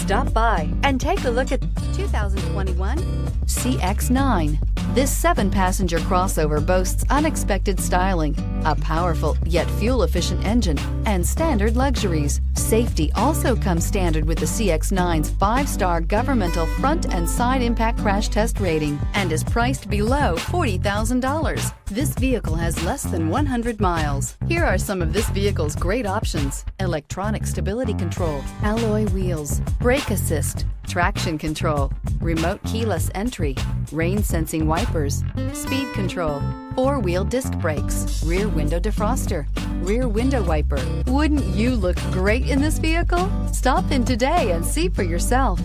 Stop by and take a look at 2021 CX-9. This 7-passenger crossover boasts unexpected styling, a powerful yet fuel-efficient engine, and standard luxuries. Safety also comes standard with the CX-9's 5-star governmental front and side impact crash test rating and is priced below $40,000. This vehicle has less than 100 miles. Here are some of this vehicle's great options: electronic stability control, alloy wheels, brake assist, traction control, remote keyless entry, rain sensing wipers, speed control, 4-wheel disc brakes, rear window defroster, rear window wiper. Wouldn't you look great in this vehicle? Stop in today and see for yourself.